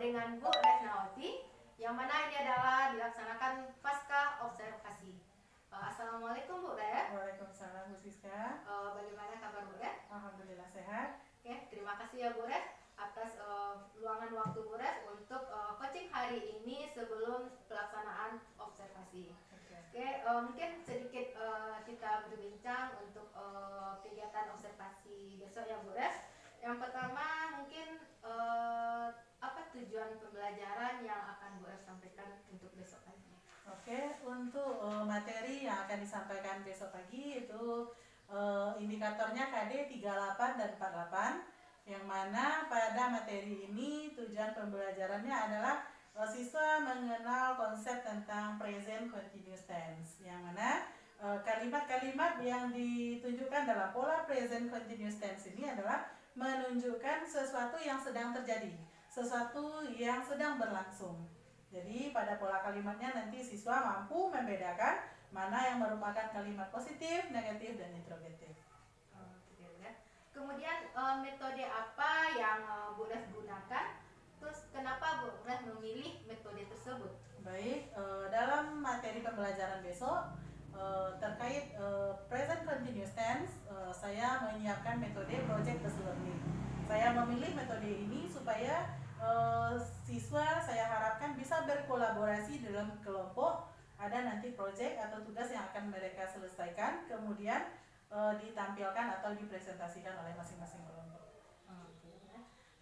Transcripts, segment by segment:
dengan Bu Retnawati, yang mana ini adalah dilaksanakan pasca observasi. Assalamualaikum Bu Ret. Waalaikumsalam Bu Siska. Bagaimana kabar Bu Ret? Alhamdulillah sehat. Oke, terima kasih ya Bu Ret atas luangan waktu Bu Ret untuk coaching hari ini sebelum pelaksanaan observasi. Oke, mungkin sedikit kita berbincang untuk kegiatan observasi besok ya Bu Ret. Yang pertama mungkin apa tujuan pembelajaran yang akan Bu Ret sampaikan untuk besok pagi? Oke, untuk materi yang akan disampaikan besok pagi itu indikatornya KD 38 dan 48, yang mana pada materi ini tujuan pembelajarannya adalah siswa mengenal konsep tentang present continuous tense, yang mana kalimat-kalimat yang ditunjukkan dalam pola present continuous tense ini adalah menunjukkan sesuatu yang sedang terjadi, sesuatu yang sedang berlangsung. Jadi pada pola kalimatnya nanti siswa mampu membedakan mana yang merupakan kalimat positif, negatif, dan interrogatif. Kemudian metode apa yang Bu Ret gunakan? Terus kenapa Bu Ret memilih metode tersebut? Baik, dalam materi pembelajaran besok terkait present continuous tense, saya menyiapkan metode project based learning. Saya memilih metode ini supaya siswa saya harapkan bisa berkolaborasi dalam kelompok. Ada nanti project atau tugas yang akan mereka selesaikan, kemudian ditampilkan atau dipresentasikan oleh masing-masing kelompok.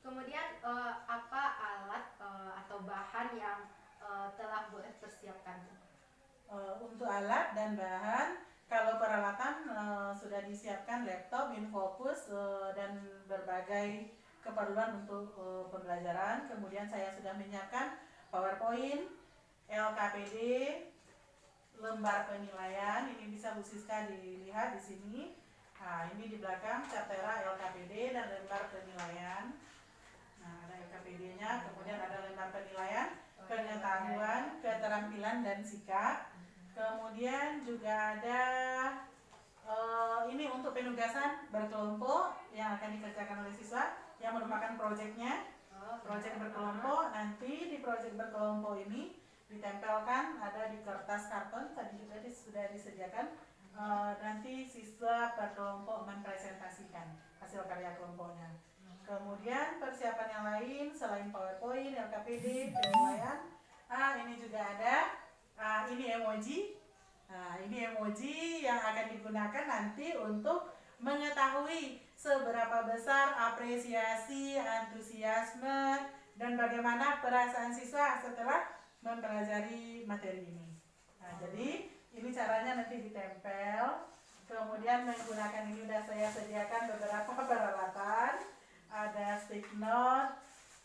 Kemudian apa alat atau bahan yang telah Bu Ret persiapkan? Untuk alat dan bahan, kalau peralatan sudah disiapkan laptop, infocus, dan berbagai keperluan untuk pembelajaran. Kemudian saya sudah menyiapkan PowerPoint, LKPD, lembar penilaian. Ini bisa Bu Siska dilihat di sini. Nah, ini di belakang Captera LKPD dan lembar penilaian. Nah, ada LKPD-nya, kemudian ada lembar penilaian, pengetahuan, keterampilan, dan sikap. Kemudian juga ada ini untuk penugasan berkelompok yang akan dikerjakan oleh siswa, yang merupakan proyeknya. Proyek berkelompok, nanti di proyek berkelompok ini ditempelkan ada di kertas karton, tadi juga sudah disediakan. Nanti siswa berkelompok mempresentasikan hasil karya kelompoknya. Kemudian persiapan yang lain selain PowerPoint, LKPD, penilaian, ini juga ada ini emoji. Ini emoji yang akan digunakan nanti untuk mengetahui seberapa besar apresiasi, antusiasme, dan bagaimana perasaan siswa setelah mempelajari materi ini. Jadi ini caranya nanti ditempel. Kemudian menggunakan ini sudah saya sediakan beberapa peralatan. Ada stick note,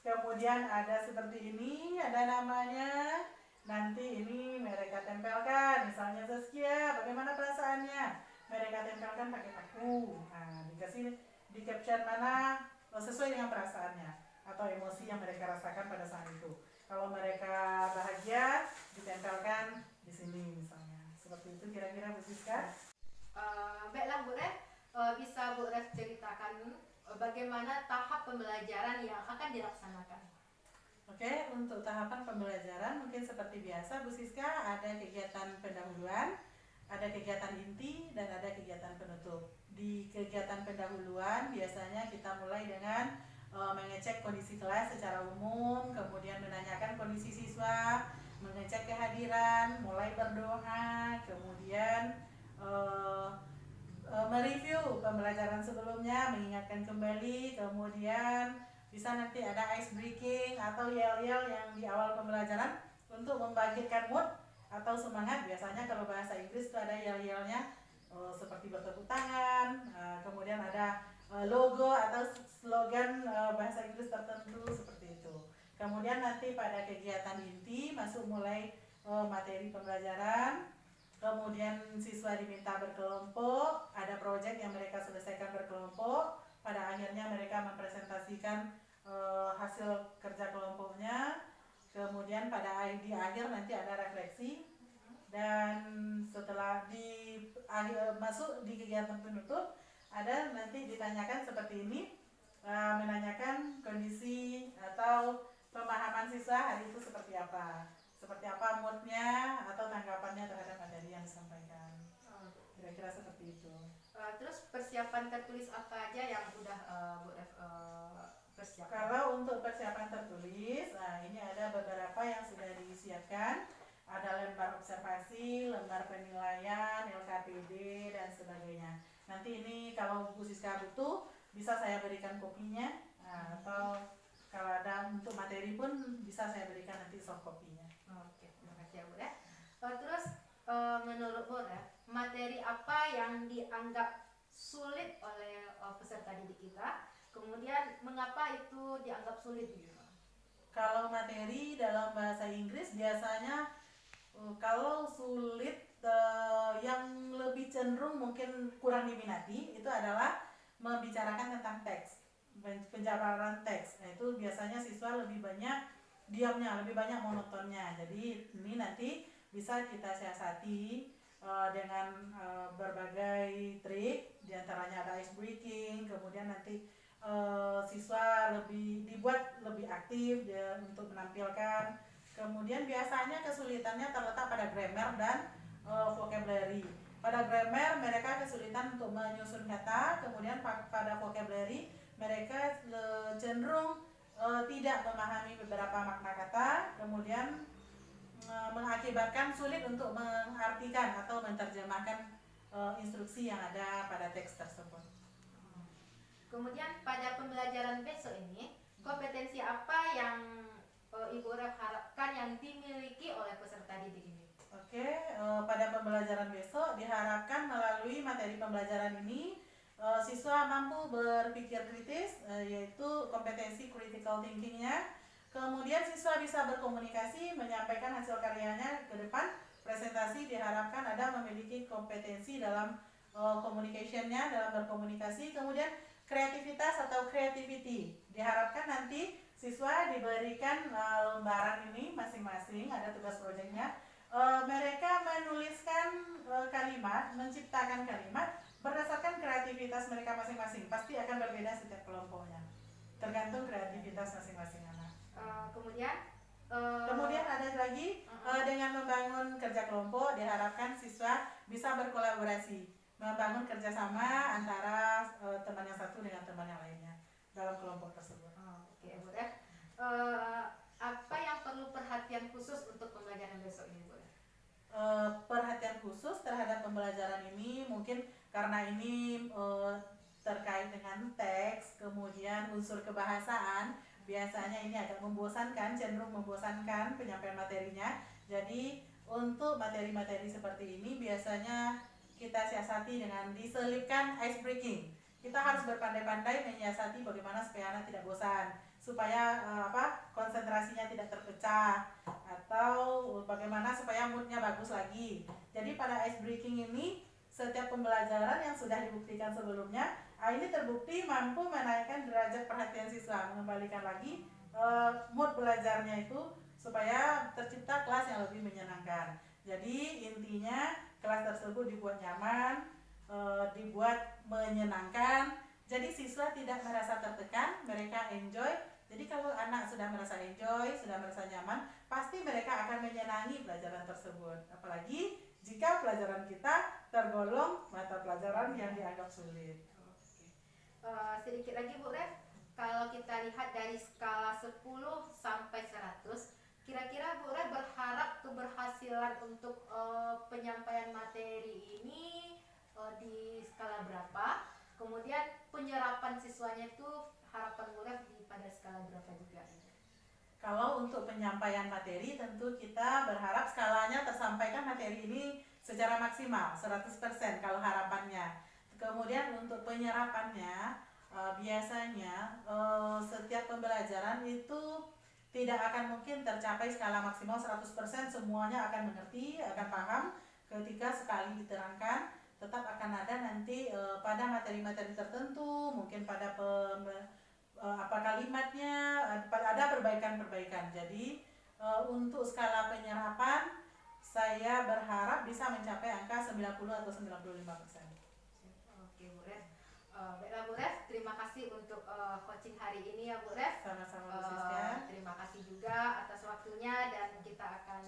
kemudian ada seperti ini, ada namanya. Nanti ini mereka tempelkan, misalnya Zaskia, bagaimana perasaannya? Mereka tempelkan pakai paku. Dikasih di caption mana sesuai dengan perasaannya atau emosi yang mereka rasakan pada saat itu. Kalau mereka bahagia, ditempelkan di sini misalnya. Seperti itu kira-kira Bu Siska. Baiklah Bu Ret, bisa Bu Ret ceritakan bagaimana tahap pembelajaran yang akan dilaksanakan? Oke, untuk tahapan pembelajaran mungkin seperti biasa Bu Siska, ada kegiatan pendahuluan, ada kegiatan inti, dan ada kegiatan penutup. Di kegiatan pendahuluan biasanya kita mulai dengan mengecek kondisi kelas secara umum, kemudian menanyakan kondisi siswa, mengecek kehadiran, mulai berdoa, kemudian mereview pembelajaran sebelumnya, mengingatkan kembali, kemudian bisa nanti ada ice breaking atau yel-yel yang di awal pembelajaran untuk membangkitkan mood atau semangat. Biasanya kalau bahasa Inggris itu ada yel-yelnya seperti bertepuk tangan, kemudian ada logo atau slogan bahasa Inggris tertentu seperti itu. Kemudian nanti pada kegiatan inti masuk mulai materi pembelajaran. Kemudian siswa diminta berkelompok, ada proyek yang mereka selesaikan berkelompok. Pada akhirnya mereka mempresentasikan hasil kerja kelompoknya. Kemudian di akhir nanti ada refleksi. Dan setelah masuk di kegiatan penutup, ada nanti ditanyakan seperti ini, menanyakan kondisi atau pemahaman siswa hari itu seperti apa moodnya atau tanggapannya terhadap materi yang disampaikan. Kira-kira seperti itu. Terus persiapan tertulis apa aja yang udah Bu Ref persiapkan? Kalau untuk persiapan tertulis, nah ini ada beberapa yang sudah disiapkan. Ada lembar observasi, lembar penilaian, LKPD, dan sebagainya. Nanti ini kalau Bu Siska butuh, bisa saya berikan kopinya, atau kalau ada untuk materi pun bisa saya berikan nanti soft kopinya. Oke, terima kasih ya Bu Ref. Terus menurut Bu Ref, materi apa yang dianggap sulit oleh peserta didik kita? Kemudian mengapa itu dianggap sulit gitu? Kalau materi dalam bahasa Inggris biasanya kalau sulit yang lebih cenderung mungkin kurang diminati itu adalah membicarakan tentang teks, penjabaran teks. Nah, itu biasanya siswa lebih banyak diamnya, lebih banyak monotonnya. Jadi ini nanti bisa kita siasati dengan berbagai trik, diantaranya ada ice breaking, kemudian nanti siswa dibuat lebih aktif untuk menampilkan. Kemudian biasanya kesulitannya terletak pada grammar dan vocabulary. Pada grammar mereka kesulitan untuk menyusun kata, kemudian pada vocabulary mereka cenderung tidak memahami beberapa makna kata, kemudian mengakibatkan sulit untuk mengartikan atau menerjemahkan instruksi yang ada pada teks tersebut. Kemudian pada pembelajaran besok ini, kompetensi apa yang Ibu Ref harapkan yang dimiliki oleh peserta didik ini? Oke, pada pembelajaran besok diharapkan melalui materi pembelajaran ini siswa mampu berpikir kritis, yaitu kompetensi critical thinking-nya. Kemudian siswa bisa berkomunikasi, menyampaikan hasil karyanya ke depan. Presentasi diharapkan ada memiliki kompetensi dalam communication-nya, dalam berkomunikasi. Kemudian kreativitas atau creativity diharapkan nanti siswa diberikan lembaran ini masing-masing, ada tugas proyeknya. Mereka menuliskan kalimat, menciptakan kalimat berdasarkan kreativitas mereka masing-masing. Pasti akan berbeda setiap kelompoknya, tergantung kreativitas masing-masing anak. Kemudian ada lagi dengan membangun kerja kelompok diharapkan siswa bisa berkolaborasi, membangun kerjasama antara teman yang satu dengan teman yang lainnya dalam kelompok tersebut. Oke, Bu Ref. Apa yang perlu perhatian khusus untuk pembelajaran besok ini, Bu Ref? Perhatian khusus terhadap pembelajaran ini mungkin karena ini terkait dengan teks, kemudian unsur kebahasaan, biasanya ini agak membosankan, cenderung membosankan penyampaian materinya. Jadi untuk materi-materi seperti ini biasanya kita siasati dengan diselipkan ice breaking. Kita harus berpandai-pandai menyiasati bagaimana supaya anak tidak bosan, supaya konsentrasinya tidak terpecah, atau bagaimana supaya moodnya bagus lagi. Jadi pada ice breaking ini setiap pembelajaran yang sudah dibuktikan sebelumnya, ini terbukti mampu menaikkan derajat perhatian siswa, mengembalikan lagi mood belajarnya itu supaya tercipta kelas yang lebih menyenangkan. Jadi intinya kelas tersebut dibuat nyaman, dibuat menyenangkan. Jadi siswa tidak merasa tertekan, mereka enjoy. Jadi kalau anak sudah merasa enjoy, sudah merasa nyaman, pasti mereka akan menyenangi pelajaran tersebut. Apalagi jika pelajaran kita tergolong mata pelajaran yang dianggap sulit. Sedikit lagi Bu Ref, kalau kita lihat dari skala 10 sampai 100, kira-kira Bu Ref berharap keberhasilan untuk penyampaian materi ini di skala berapa? Kemudian penyerapan siswanya itu harapan Bu Ref pada skala berapa juga? Kalau untuk penyampaian materi tentu kita berharap skalanya tersampaikan materi ini secara maksimal 100% kalau harapannya. Kemudian untuk penyerapannya biasanya setiap pembelajaran itu tidak akan mungkin tercapai skala maksimal 100%, semuanya akan mengerti, akan paham ketika sekali diterangkan. Tetap akan ada nanti pada materi-materi tertentu, mungkin pada kalimatnya, ada perbaikan-perbaikan. Jadi untuk skala penyerapan saya berharap bisa mencapai angka 90 atau 95%. Oke Bu Ref. Baiklah Bu Ref, terima kasih untuk coaching hari ini ya Bu Ref. Sama-sama Bu Siska. Terima kasih juga juga atas waktunya, dan kita akan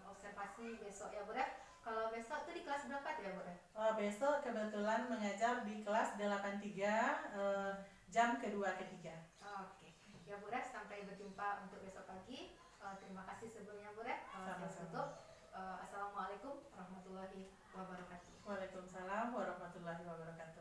observasi besok ya Bu Ref. Kalau besok tuh di kelas berapa tuh ya Bu Ref? Besok kebetulan mengajar di kelas 83 jam kedua ketiga. Oke. Ya Bu Ref, sampai berjumpa untuk besok pagi. Terima kasih sebelumnya Bu Ref. Saya tutup. Assalamualaikum warahmatullahi wabarakatuh. Waalaikumsalam warahmatullahi wabarakatuh.